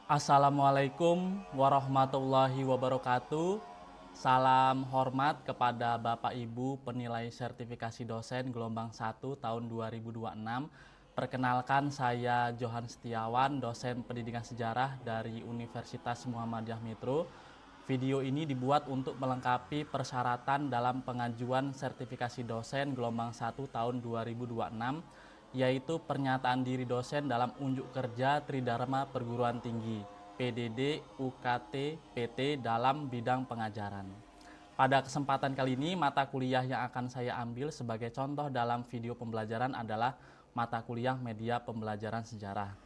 Assalamualaikum warahmatullahi wabarakatuh. Salam hormat kepada Bapak Ibu penilai sertifikasi dosen gelombang 1 tahun 2026. Perkenalkan, saya Johan Setiawan, dosen pendidikan sejarah dari Universitas Muhammadiyah Metro. Video ini dibuat untuk melengkapi persyaratan dalam pengajuan sertifikasi dosen gelombang 1 tahun 2026, yaitu pernyataan diri dosen dalam unjuk kerja Tridharma Perguruan Tinggi PDD UKT PT dalam bidang pengajaran. Pada kesempatan kali ini, mata kuliah yang akan saya ambil sebagai contoh dalam video pembelajaran adalah mata kuliah media pembelajaran sejarah.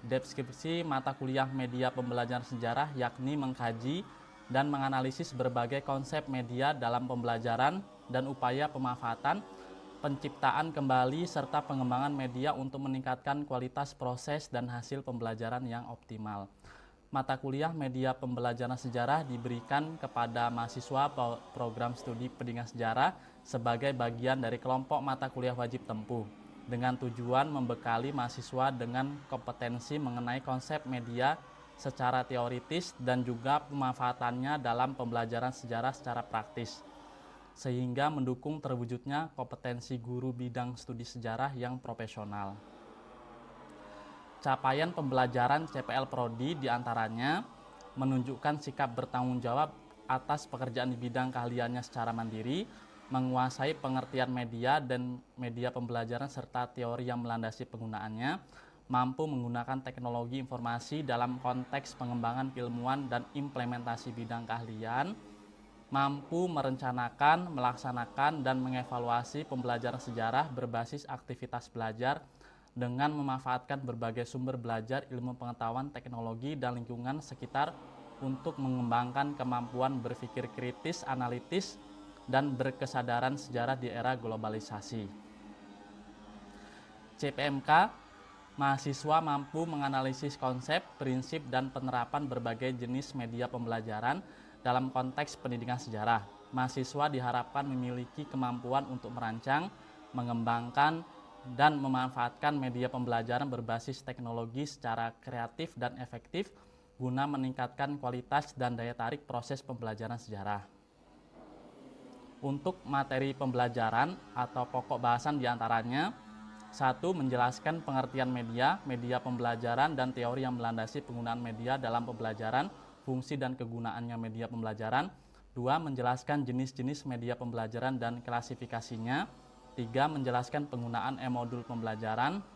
Deskripsi mata kuliah media pembelajaran sejarah yakni mengkaji dan menganalisis berbagai konsep media dalam pembelajaran dan upaya pemanfaatan, penciptaan kembali, serta pengembangan media untuk meningkatkan kualitas proses dan hasil pembelajaran yang optimal. Mata kuliah media pembelajaran sejarah diberikan kepada mahasiswa program studi pendidikan sejarah sebagai bagian dari kelompok mata kuliah wajib tempuh, dengan tujuan membekali mahasiswa dengan kompetensi mengenai konsep media secara teoritis dan juga pemanfaatannya dalam pembelajaran sejarah secara praktis, sehingga mendukung terwujudnya kompetensi guru bidang studi sejarah yang profesional. Capaian pembelajaran CPL Prodi diantaranya menunjukkan sikap bertanggung jawab atas pekerjaan di bidang keahliannya secara mandiri, menguasai pengertian media dan media pembelajaran serta teori yang melandasi penggunaannya, mampu menggunakan teknologi informasi dalam konteks pengembangan keilmuan dan implementasi bidang keahlian, mampu merencanakan, melaksanakan, dan mengevaluasi pembelajaran sejarah berbasis aktivitas belajar dengan memanfaatkan berbagai sumber belajar, ilmu pengetahuan, teknologi, dan lingkungan sekitar untuk mengembangkan kemampuan berpikir kritis, analitis, dan berkesadaran sejarah di era globalisasi. CPMK, mahasiswa mampu menganalisis konsep, prinsip, dan penerapan berbagai jenis media pembelajaran dalam konteks pendidikan sejarah. Mahasiswa diharapkan memiliki kemampuan untuk merancang, mengembangkan, dan memanfaatkan media pembelajaran berbasis teknologi secara kreatif dan efektif guna meningkatkan kualitas dan daya tarik proses pembelajaran sejarah. Untuk materi pembelajaran atau pokok bahasan diantaranya: 1. Menjelaskan pengertian media, media pembelajaran, dan teori yang melandasi penggunaan media dalam pembelajaran, fungsi dan kegunaannya media pembelajaran. 2. Menjelaskan jenis-jenis media pembelajaran dan klasifikasinya. 3. Menjelaskan penggunaan e-modul pembelajaran.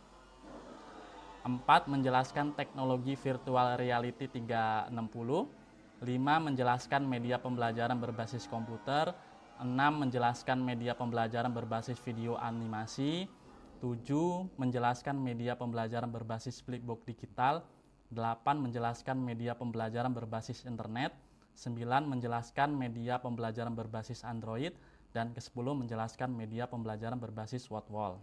4. Menjelaskan teknologi virtual reality 360. 5. Menjelaskan media pembelajaran berbasis komputer. 6. Menjelaskan media pembelajaran berbasis video animasi. 7. Menjelaskan media pembelajaran berbasis flipbook digital. 8. Menjelaskan media pembelajaran berbasis internet. 9. Menjelaskan media pembelajaran berbasis Android. Dan ke-10 menjelaskan media pembelajaran berbasis Wordwall.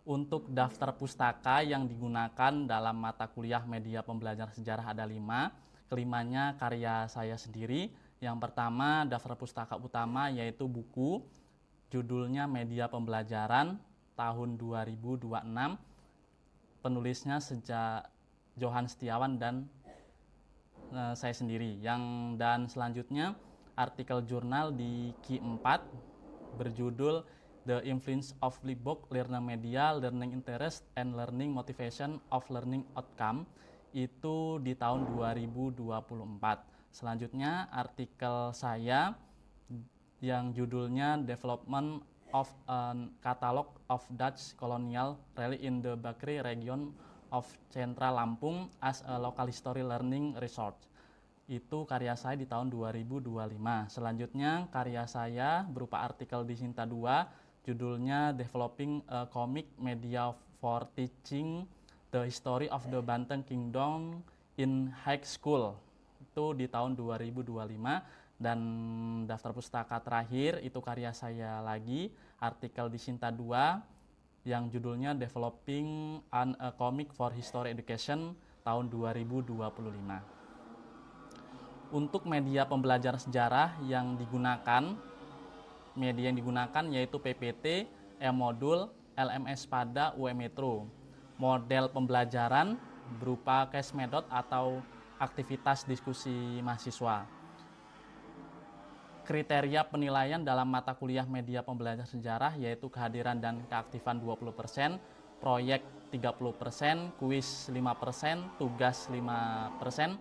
Untuk daftar pustaka yang digunakan dalam mata kuliah media pembelajaran sejarah ada 5. Kelimanya karya saya sendiri. Yang pertama, daftar pustaka utama yaitu buku, judulnya Media Pembelajaran tahun 2026. Penulisnya sejak Johan Setiawan dan saya sendiri. Dan selanjutnya artikel jurnal di Ki 4 berjudul The Influence of Flipbook Learner Media, Learning Interest, and Learning Motivation of Learning Outcome, itu di tahun 2024. Selanjutnya artikel saya yang judulnya Development of a Catalog of Dutch Colonial Relics in the Bakri Region of Central Lampung as a Local History Learning Resource. Itu karya saya di tahun 2025. Selanjutnya karya saya berupa artikel di Sinta 2, judulnya Developing a Comic Media for Teaching the History of the Banten Kingdom in High School. Itu di tahun 2025. Dan daftar pustaka terakhir itu karya saya lagi, artikel di Sinta 2 yang judulnya Developing a Comic for History Education tahun 2025. Untuk media pembelajaran sejarah yang digunakan, yaitu PPT, e-modul, LMS pada UM Metro. Model pembelajaran berupa case method atau aktivitas diskusi mahasiswa. Kriteria penilaian dalam mata kuliah media pembelajaran sejarah yaitu kehadiran dan keaktifan 20%, proyek 30%, kuis 5%, tugas 5%,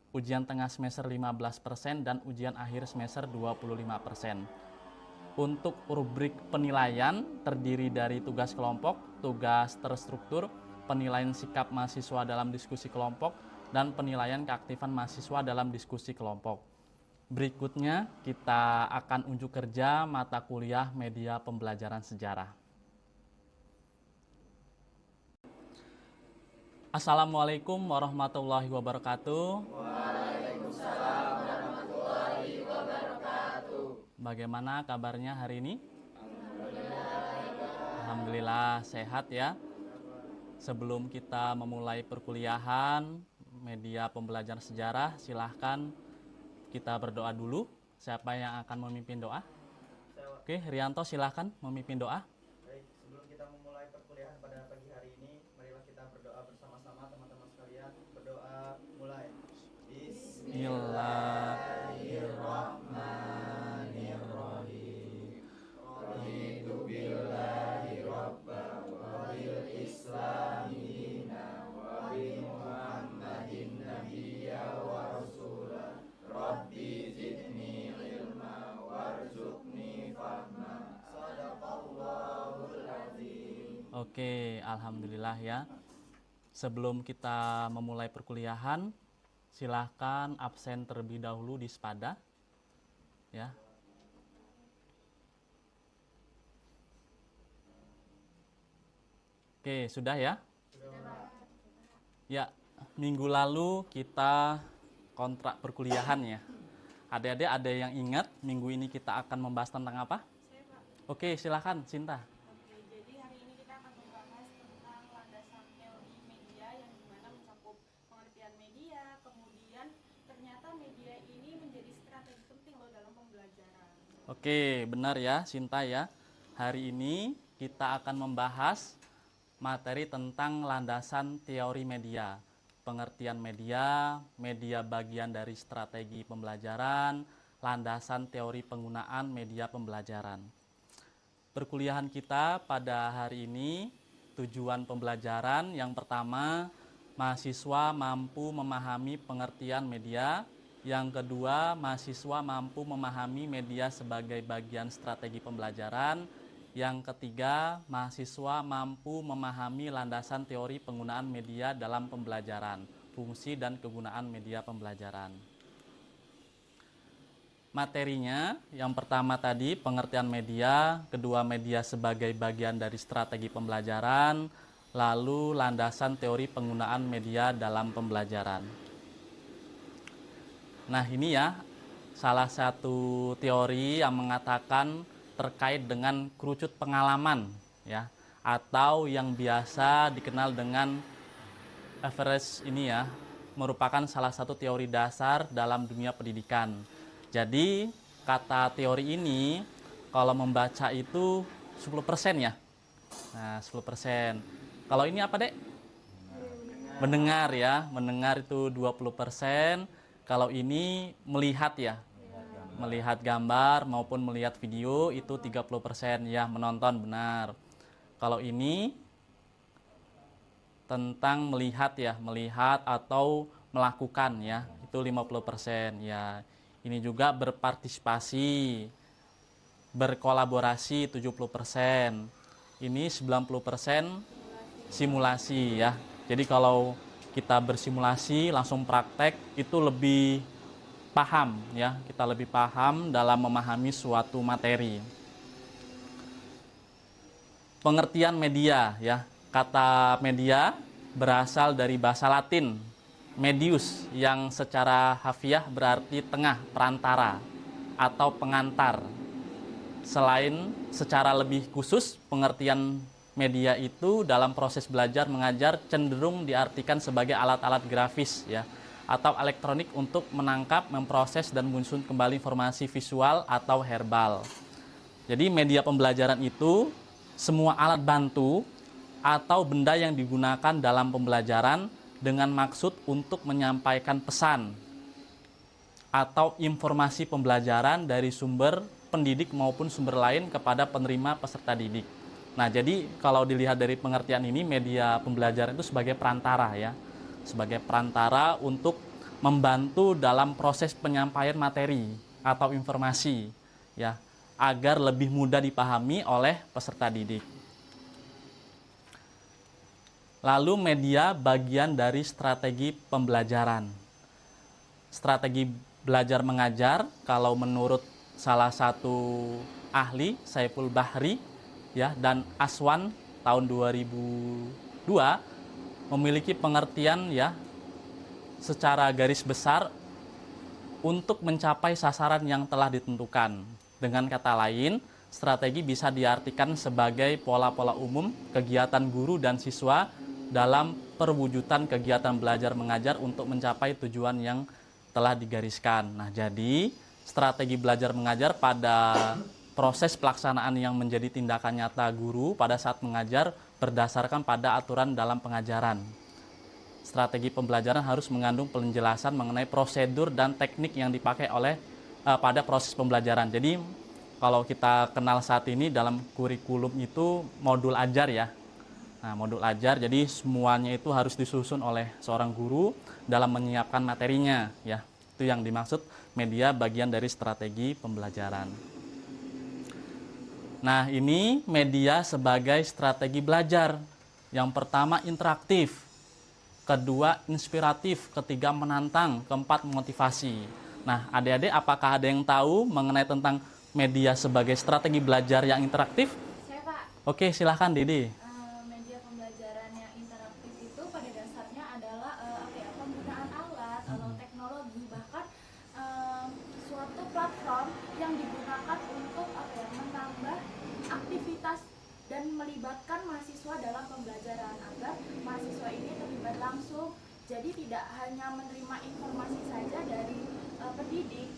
ujian tengah semester 15%, dan ujian akhir semester 25%. Untuk rubrik penilaian terdiri dari tugas kelompok, tugas terstruktur, penilaian sikap mahasiswa dalam diskusi kelompok, dan penilaian keaktifan mahasiswa dalam diskusi kelompok. Berikutnya kita akan unjuk kerja mata kuliah media pembelajaran sejarah. Assalamualaikum warahmatullahi wabarakatuh. Waalaikumsalam warahmatullahi wabarakatuh. Bagaimana kabarnya hari ini? Alhamdulillah sehat ya. Sebelum kita memulai perkuliahan media pembelajaran sejarah, silahkan kita berdoa dulu. Siapa yang akan memimpin doa? Oke, Rianto silahkan memimpin doa. Baik, sebelum kita memulai perkuliahan pada pagi hari ini, marilah kita berdoa bersama-sama teman-teman sekalian. Berdoa mulai. Bismillahirrahmanirrahim. Raditu billahi rabba wa bil islami dina wa bi muhammadin nabiyya wa rasula. Rabbi zidni ilma warzuqni fahma. Sadaqallahul azim. Oke, alhamdulillah ya. Sebelum kita memulai perkuliahan, silahkan absen terlebih dahulu di Spada. Ya. Oke, sudah ya? Ya, minggu lalu kita kontrak perkuliahan ya. Adik-adik ada yang ingat minggu ini kita akan membahas tentang apa? Saya, Pak. Oke, silahkan Cinta. Oke, jadi hari ini kita akan membahas tentang landasan teori media yang dimana mencakup pengertian media, kemudian ternyata media ini menjadi strategi penting loh dalam pembelajaran. Oke, benar ya Cinta ya. Hari ini kita akan membahas materi tentang landasan teori media. Pengertian media, media bagian dari strategi pembelajaran, landasan teori penggunaan media pembelajaran. Perkuliahan kita pada hari ini, tujuan pembelajaran yang pertama, mahasiswa mampu memahami pengertian media. Yang kedua, mahasiswa mampu memahami media sebagai bagian strategi pembelajaran. Yang ketiga, mahasiswa mampu memahami landasan teori penggunaan media dalam pembelajaran, fungsi dan kegunaan media pembelajaran. Materinya, yang pertama tadi pengertian media, kedua media sebagai bagian dari strategi pembelajaran, lalu landasan teori penggunaan media dalam pembelajaran. Nah ini ya, salah satu teori yang mengatakan terkait dengan kerucut pengalaman ya, atau yang biasa dikenal dengan average ini ya, merupakan salah satu teori dasar dalam dunia pendidikan. Jadi kata teori ini kalau membaca itu 10% ya. Nah, 10%. Kalau ini apa, Dek? Mendengar ya, mendengar itu 20%. Kalau ini melihat ya, melihat gambar maupun melihat video itu 30% ya, menonton benar. Kalau ini tentang melihat ya, melihat atau melakukan ya, itu 50% ya. Ini juga berpartisipasi, berkolaborasi 70%. Ini 90% simulasi ya. Jadi kalau kita bersimulasi langsung praktek itu lebih paham ya, kita lebih paham dalam memahami suatu materi. Pengertian media ya, kata media berasal dari bahasa Latin medius yang secara harfiah berarti tengah, perantara atau pengantar. Selain secara lebih khusus, pengertian media itu dalam proses belajar mengajar cenderung diartikan sebagai alat-alat grafis ya, atau elektronik untuk menangkap, memproses, dan menyusun kembali informasi visual atau herbal. Jadi media pembelajaran itu semua alat bantu atau benda yang digunakan dalam pembelajaran dengan maksud untuk menyampaikan pesan atau informasi pembelajaran dari sumber pendidik maupun sumber lain kepada penerima peserta didik. Nah, jadi kalau dilihat dari pengertian ini, media pembelajaran itu sebagai perantara ya, sebagai perantara untuk membantu dalam proses penyampaian materi atau informasi ya, agar lebih mudah dipahami oleh peserta didik. Lalu media bagian dari strategi pembelajaran. Strategi belajar mengajar kalau menurut salah satu ahli, Saiful Bahri ya, dan Aswan tahun 2002 memiliki pengertian ya secara garis besar untuk mencapai sasaran yang telah ditentukan. Dengan kata lain, strategi bisa diartikan sebagai pola-pola umum kegiatan guru dan siswa dalam perwujudan kegiatan belajar mengajar untuk mencapai tujuan yang telah digariskan. Nah, jadi strategi belajar mengajar pada proses pelaksanaan yang menjadi tindakan nyata guru pada saat mengajar berdasarkan pada aturan dalam pengajaran. Strategi pembelajaran harus mengandung penjelasan mengenai prosedur dan teknik yang dipakai oleh pada proses pembelajaran. Jadi kalau kita kenal saat ini dalam kurikulum itu modul ajar ya. Nah, modul ajar, jadi semuanya itu harus disusun oleh seorang guru dalam menyiapkan materinya ya. Itu yang dimaksud media bagian dari strategi pembelajaran. Nah, ini media sebagai strategi belajar. Yang pertama interaktif, kedua inspiratif, ketiga menantang, keempat motivasi. Nah, adik-adik apakah ada yang tahu mengenai tentang media sebagai strategi belajar yang interaktif? Saya Pak, Oke, silahkan Didi. media pembelajaran yang interaktif itu pada dasarnya adalah penggunaan alat atau teknologi, bahkan suatu platform yang digunakan untuk menambah aktivitas dan melibatkan mahasiswa dalam pembelajaran agar mahasiswa ini terlibat langsung, jadi tidak hanya menerima informasi saja dari pendidik,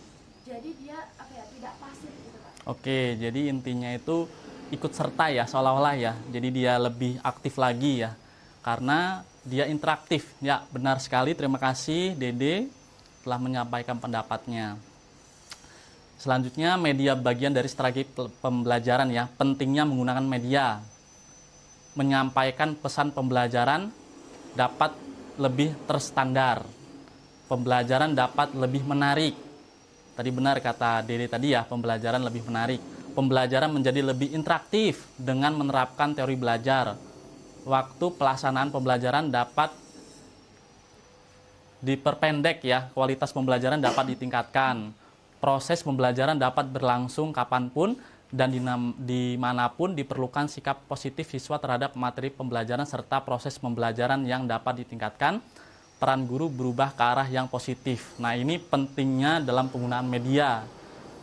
jadi dia tidak pasif gitu Pak. Oke, jadi intinya itu ikut serta ya, seolah-olah ya. Jadi dia lebih aktif lagi ya, karena dia interaktif. Ya, benar sekali. Terima kasih Dede telah menyampaikan pendapatnya. Selanjutnya media bagian dari strategi pembelajaran ya. Pentingnya menggunakan media. Menyampaikan pesan pembelajaran dapat lebih terstandar. Pembelajaran dapat lebih menarik. Tadi benar kata Dede tadi ya, pembelajaran lebih menarik. Pembelajaran menjadi lebih interaktif dengan menerapkan teori belajar. Waktu pelaksanaan pembelajaran dapat diperpendek ya, kualitas pembelajaran dapat ditingkatkan. Proses pembelajaran dapat berlangsung kapanpun dan dimanapun diperlukan sikap positif siswa terhadap materi pembelajaran serta proses pembelajaran yang dapat ditingkatkan. Peran guru berubah ke arah yang positif. Nah, ini pentingnya dalam penggunaan media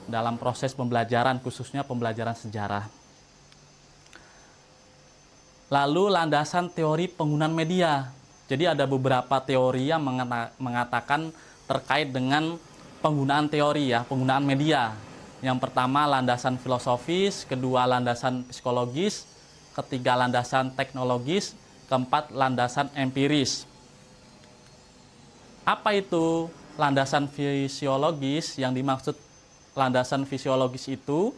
dalam proses pembelajaran, khususnya pembelajaran sejarah. Lalu landasan teori penggunaan media. Jadi ada beberapa teori yang mengatakan terkait dengan penggunaan teori ya, penggunaan media. Yang pertama landasan filosofis, kedua landasan psikologis, ketiga landasan teknologis, keempat landasan empiris. Apa itu landasan fisiologis? Yang dimaksud landasan fisiologis itu,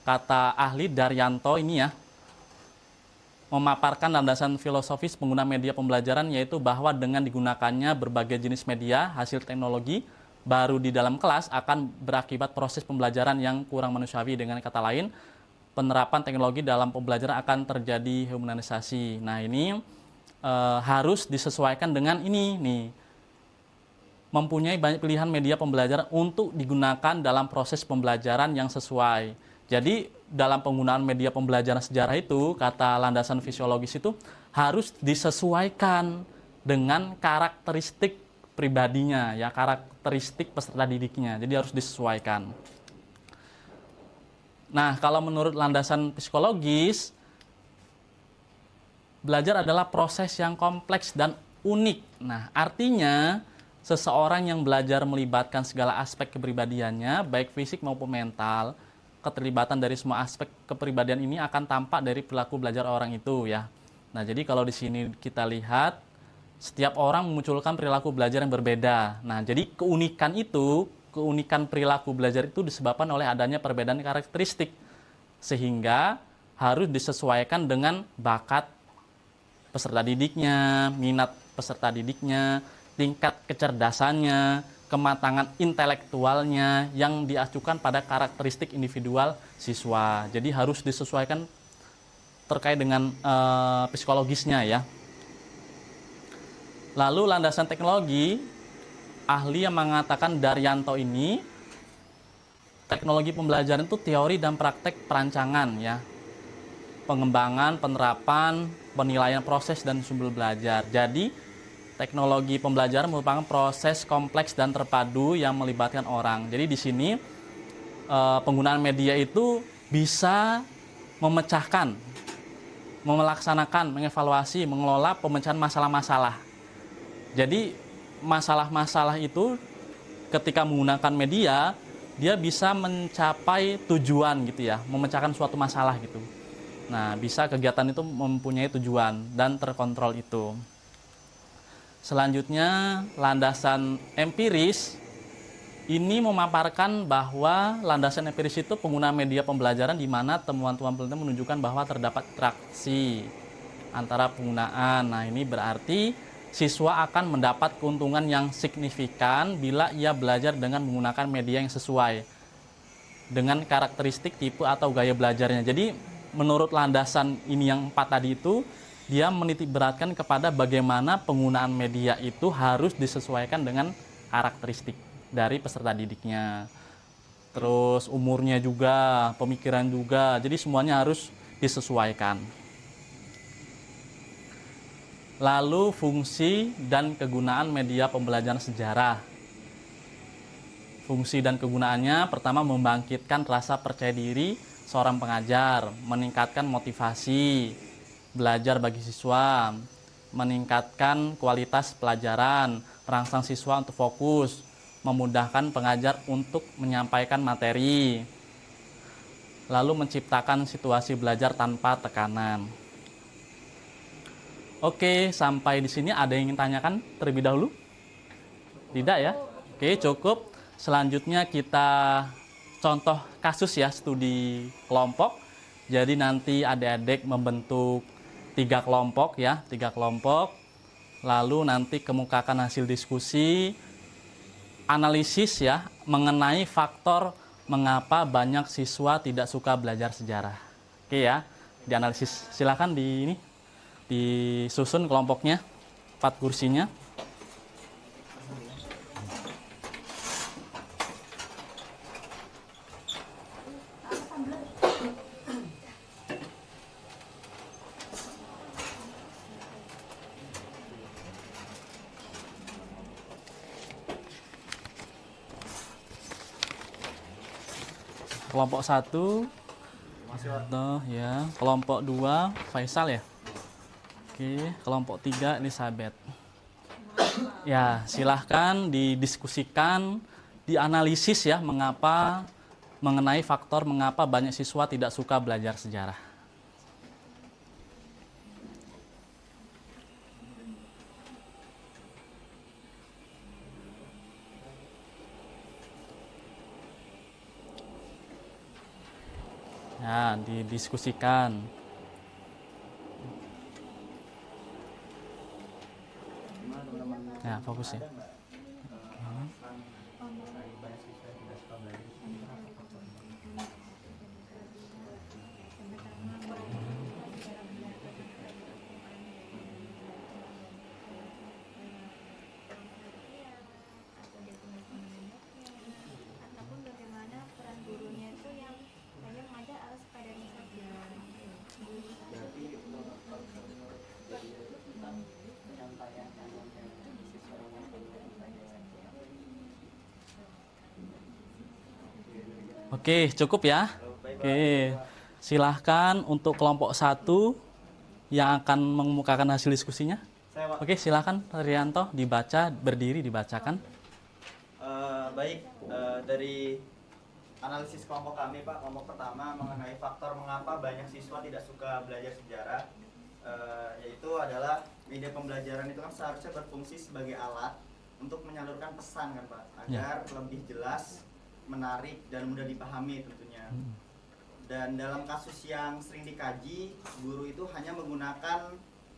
kata ahli Daryanto ini ya, memaparkan landasan filosofis penggunaan media pembelajaran, yaitu bahwa dengan digunakannya berbagai jenis media hasil teknologi baru di dalam kelas akan berakibat proses pembelajaran yang kurang manusiawi. Dengan kata lain, penerapan teknologi dalam pembelajaran akan terjadi humanisasi. Nah, ini harus disesuaikan dengan ini nih, mempunyai banyak pilihan media pembelajaran untuk digunakan dalam proses pembelajaran yang sesuai. Jadi dalam penggunaan media pembelajaran sejarah itu, kata landasan fisiologis itu harus disesuaikan dengan karakteristik pribadinya ya, karakteristik peserta didiknya. Jadi harus disesuaikan. Nah, kalau menurut landasan psikologis, belajar adalah proses yang kompleks dan unik. Nah, artinya seseorang yang belajar melibatkan segala aspek kepribadiannya, baik fisik maupun mental, keterlibatan dari semua aspek kepribadian ini akan tampak dari perilaku belajar orang itu ya. Nah, jadi kalau di sini kita lihat Setiap orang memunculkan perilaku belajar yang berbeda. Nah, jadi keunikan perilaku belajar itu disebabkan oleh adanya perbedaan karakteristik. Sehingga harus disesuaikan dengan bakat peserta didiknya, minat peserta didiknya, tingkat kecerdasannya, kematangan intelektualnya yang diacukan pada karakteristik individual siswa. Jadi harus disesuaikan terkait dengan psikologisnya ya. Lalu landasan teknologi, ahli yang mengatakan Daryanto ini, teknologi pembelajaran itu teori dan praktek perancangan ya. Pengembangan, penerapan, penilaian proses dan sumber belajar. Jadi teknologi pembelajaran merupakan proses kompleks dan terpadu yang melibatkan orang. Jadi di sini penggunaan media itu bisa memecahkan, melaksanakan, mengevaluasi, mengelola pemecahan masalah-masalah. Jadi masalah-masalah itu ketika menggunakan media, dia bisa mencapai tujuan gitu ya, memecahkan suatu masalah gitu. Nah, bisa kegiatan itu mempunyai tujuan dan terkontrol itu. Selanjutnya, landasan empiris ini memaparkan bahwa landasan empiris itu penggunaan media pembelajaran di mana temuan-temuan penelitian menunjukkan bahwa terdapat interaksi antara penggunaan. Nah, ini berarti siswa akan mendapat keuntungan yang signifikan bila ia belajar dengan menggunakan media yang sesuai dengan karakteristik, tipe, atau gaya belajarnya. Jadi menurut landasan ini yang 4 tadi itu, dia menitik beratkan kepada bagaimana penggunaan media itu harus disesuaikan dengan karakteristik dari peserta didiknya. Terus umurnya juga, pemikiran juga, jadi semuanya harus disesuaikan. Lalu fungsi dan kegunaan media pembelajaran sejarah. Fungsi dan kegunaannya pertama membangkitkan rasa percaya diri seorang pengajar, meningkatkan motivasi belajar bagi siswa, meningkatkan kualitas pelajaran, merangsang siswa untuk fokus, memudahkan pengajar untuk menyampaikan materi, lalu menciptakan situasi belajar tanpa tekanan. Oke, sampai di sini ada yang ingin tanyakan terlebih dahulu? Tidak ya? Oke, cukup. Selanjutnya kita contoh kasus ya, studi kelompok. Jadi nanti adik-adik membentuk 3 kelompok ya, 3 kelompok. Lalu nanti kemukakan hasil diskusi, analisis ya, mengenai faktor mengapa banyak siswa tidak suka belajar sejarah. Oke ya, dianalisis. Silakan disusun kelompoknya, 4 kursinya. Kelompok 1 ya, kelompok 2 Faisal ya. Oke, kelompok 3 Elizabeth. Ya, silahkan didiskusikan, dianalisis ya mengenai faktor mengapa banyak siswa tidak suka belajar sejarah. Ya, didiskusikan. Ya, fokus ya. Ataupun bagaimana peran gurunya itu yang hanya mengajar harus pada misalnya Oke, cukup ya. Oke, silahkan untuk kelompok 1 yang akan mengemukakan hasil diskusinya. Oke, silahkan Rianto dibaca, berdiri dibacakan. Baik, dari analisis kelompok kami Pak, kelompok pertama mengenai faktor mengapa banyak siswa tidak suka belajar sejarah. yaitu adalah media pembelajaran itu kan seharusnya berfungsi sebagai alat untuk menyalurkan pesan kan Pak, agar lebih jelas, menarik dan mudah dipahami tentunya. Dan dalam kasus yang sering dikaji, guru itu hanya menggunakan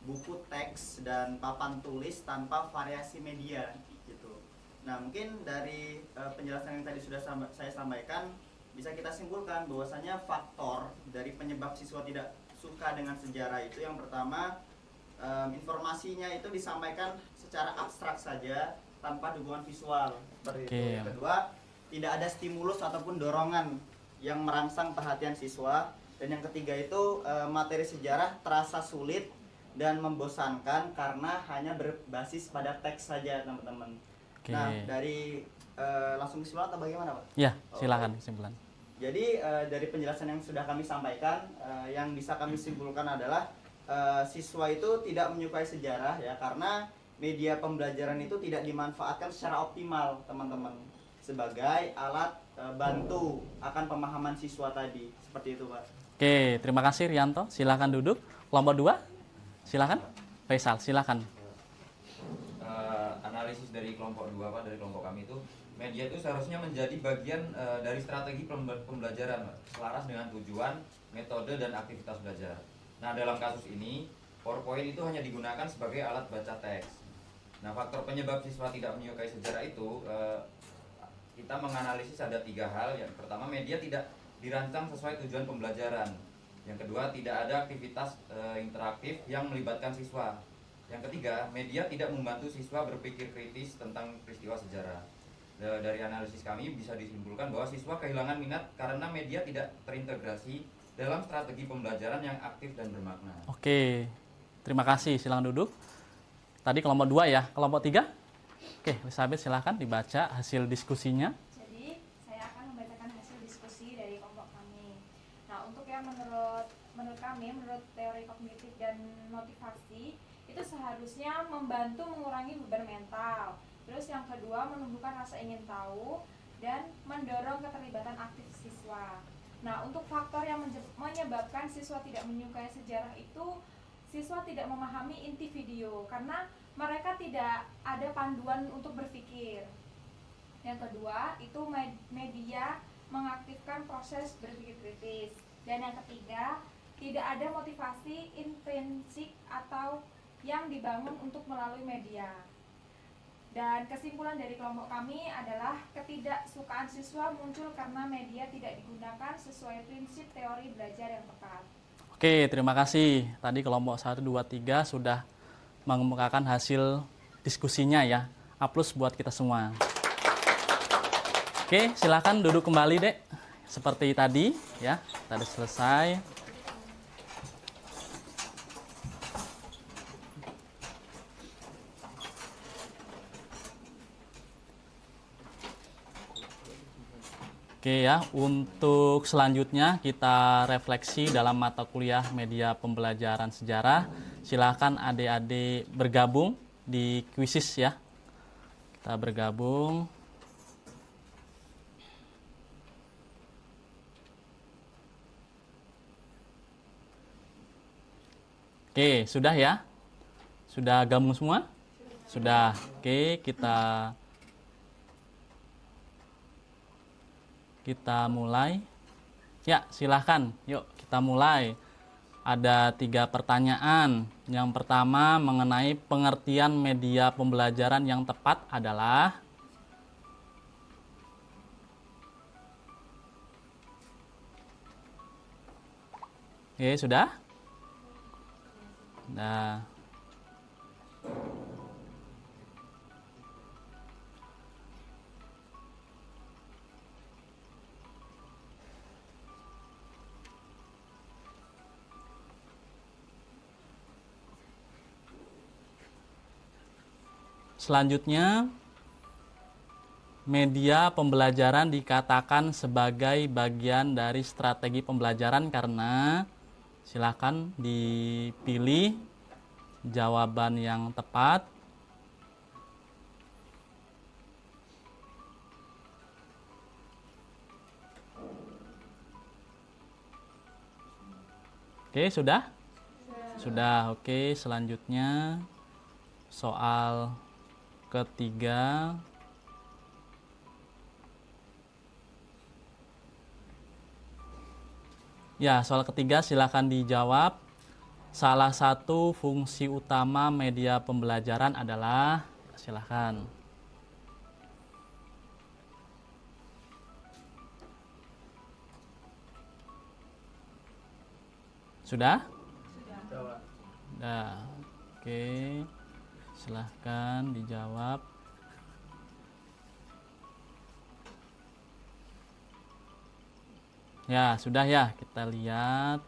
buku teks dan papan tulis tanpa variasi media gitu. Nah, mungkin dari penjelasan yang tadi sudah saya sampaikan, bisa kita simpulkan bahwasanya faktor dari penyebab siswa tidak suka dengan sejarah itu yang pertama, informasinya itu disampaikan secara abstrak saja tanpa dukungan visual seperti itu. Yang kedua, tidak ada stimulus ataupun dorongan yang merangsang perhatian siswa. Dan yang ketiga itu materi sejarah terasa sulit dan membosankan karena hanya berbasis pada teks saja teman-teman. Nah, dari langsung kesimpulan atau bagaimana Pak? Ya, silakan kesimpulan. Jadi dari penjelasan yang sudah kami sampaikan, yang bisa kami simpulkan adalah siswa itu tidak menyukai sejarah ya karena media pembelajaran itu tidak dimanfaatkan secara optimal teman-teman sebagai alat bantu akan pemahaman siswa tadi. Seperti itu Pak. Oke, terima kasih Rianto. Silakan duduk. Kelompok 2, silakan. Faisal, silakan. Analisis dari kelompok 2 Pak, dari kelompok kami itu, media itu seharusnya menjadi bagian dari strategi pembelajaran Pak, selaras dengan tujuan, metode, dan aktivitas belajar. Nah, dalam kasus ini, PowerPoint itu hanya digunakan sebagai alat baca teks. Nah, faktor penyebab siswa tidak menyukai sejarah itu, kita menganalisis ada 3 hal. Yang pertama, media tidak dirancang sesuai tujuan pembelajaran. Yang kedua, tidak ada aktivitas interaktif yang melibatkan siswa. Yang ketiga, media tidak membantu siswa berpikir kritis tentang peristiwa sejarah. Dari analisis kami bisa disimpulkan bahwa siswa kehilangan minat karena media tidak terintegrasi dalam strategi pembelajaran yang aktif dan bermakna. Oke, terima kasih. Silakan duduk. Tadi kelompok 2 ya, kelompok 3. Oke, Elizabeth silahkan dibaca hasil diskusinya. Jadi saya akan membacakan hasil diskusi dari kelompok kami. Nah, untuk yang menurut kami, menurut teori kognitif dan motivasi, itu seharusnya membantu mengurangi beban mental. Terus yang kedua, menumbuhkan rasa ingin tahu dan mendorong keterlibatan aktif siswa. Nah, untuk faktor yang menyebabkan siswa tidak menyukai sejarah itu, siswa tidak memahami inti video karena mereka tidak ada panduan untuk berpikir. Yang kedua, itu media mengaktifkan proses berpikir kritis. Dan yang ketiga, tidak ada motivasi intrinsik atau yang dibangun untuk melalui media. Dan kesimpulan dari kelompok kami adalah ketidaksukaan siswa muncul karena media tidak digunakan sesuai prinsip teori belajar yang tepat. Oke, terima kasih. Tadi kelompok 1, 2, 3 sudah mengemukakan hasil diskusinya ya. A+ buat kita semua. Oke, silakan duduk kembali, Dek. Seperti tadi ya, tadi selesai. Oke ya, untuk selanjutnya kita refleksi dalam mata kuliah media pembelajaran sejarah. Silakan adik-adik bergabung di kuisis ya. Kita bergabung. Oke, sudah ya? Sudah gabung semua? Sudah. Oke, kita mulai. Ya, silahkan. Yuk, kita mulai. Ada 3 pertanyaan. Yang pertama mengenai pengertian media pembelajaran yang tepat adalah Oke, sudah? Nah. Selanjutnya, media pembelajaran dikatakan sebagai bagian dari strategi pembelajaran karena silakan dipilih jawaban yang tepat. Oke, sudah? Sudah, oke. Selanjutnya soal ketiga. Ya, soal ketiga silakan dijawab. Salah satu fungsi utama media pembelajaran adalah, silakan. Sudah? Sudah. Oke. Silahkan dijawab. Ya, sudah ya. Kita lihat.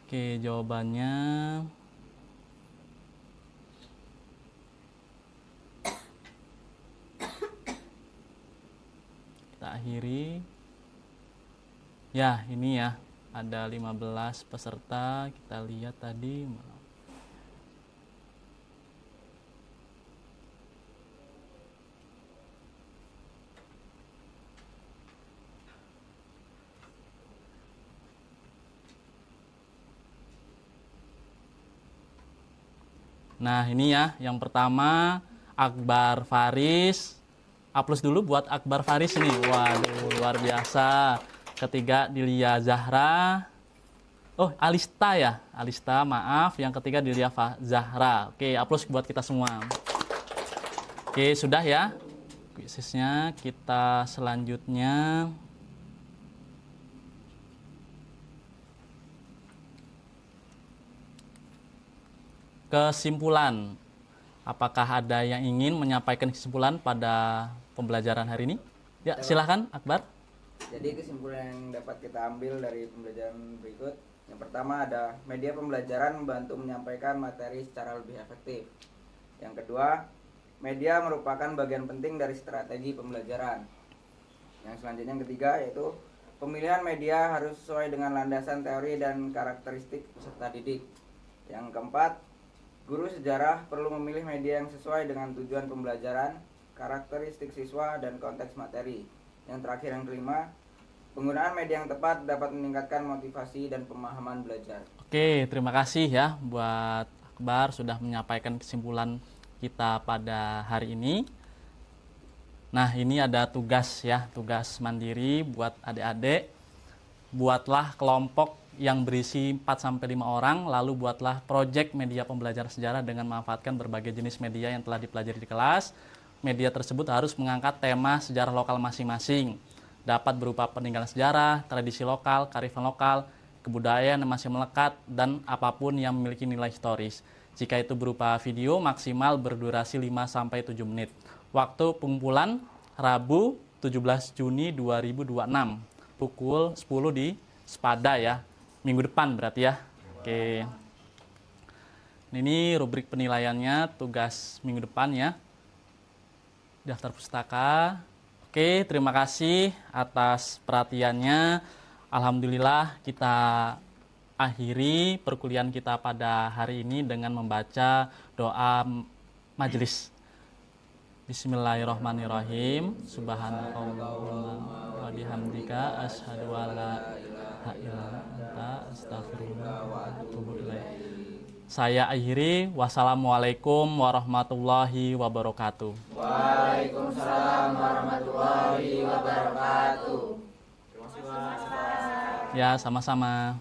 Oke, jawabannya kita akhiri. Ya, ini ya. Ada 15 peserta. Kita lihat tadi. Nah, ini ya, yang pertama Akbar Faris. Aplaus dulu buat Akbar Faris ini. Waduh, luar biasa. Ketiga Dilia Zahra. Oh, Alista ya. Alista, maaf. Yang ketiga Dilia Zahra. Oke, aplaus buat kita semua. Oke, sudah ya. Kuisisnya kita selanjutnya. Kesimpulan. Apakah ada yang ingin menyampaikan kesimpulan pada pembelajaran hari ini? Ya, silahkan Akbar. Jadi kesimpulan yang dapat kita ambil dari pembelajaran berikut, yang pertama ada media pembelajaran membantu menyampaikan materi secara lebih efektif. Yang kedua, media merupakan bagian penting dari strategi pembelajaran. Yang selanjutnya yang ketiga yaitu pemilihan media harus sesuai dengan landasan teori dan karakteristik peserta didik. Yang keempat, guru sejarah perlu memilih media yang sesuai dengan tujuan pembelajaran, karakteristik siswa, dan konteks materi. Yang terakhir yang kelima, penggunaan media yang tepat dapat meningkatkan motivasi dan pemahaman belajar. Oke, terima kasih ya buat Akbar sudah menyampaikan kesimpulan kita pada hari ini. Nah, ini ada tugas ya, tugas mandiri buat adik-adik. Buatlah kelompok yang berisi 4-5 orang, lalu buatlah proyek media pembelajaran sejarah dengan memanfaatkan berbagai jenis media yang telah dipelajari di kelas. Media tersebut harus mengangkat tema sejarah lokal masing-masing. Dapat berupa peninggalan sejarah, tradisi lokal, kearifan lokal, kebudayaan yang masih melekat, dan apapun yang memiliki nilai historis. Jika itu berupa video, maksimal berdurasi 5-7 menit. Waktu pengumpulan Rabu 17 Juni 2026, pukul 10 di Spada ya. Minggu depan berarti ya. Oke. Ini rubrik penilaiannya, tugas minggu depan ya. Daftar pustaka. Oke, terima kasih atas perhatiannya. Alhamdulillah kita akhiri perkuliahan kita pada hari ini dengan membaca doa majelis. Bismillahirrahmanirrahim. Subhanakallahumma wa bihamdika asyhadu an la ilaha illa anta astaghfiruka wa atubu ilaik. Saya akhiri. Wassalamualaikum warahmatullahi wabarakatuh. Waalaikumsalam warahmatullahi wabarakatuh. Terima kasih, Pak. Ya, sama-sama.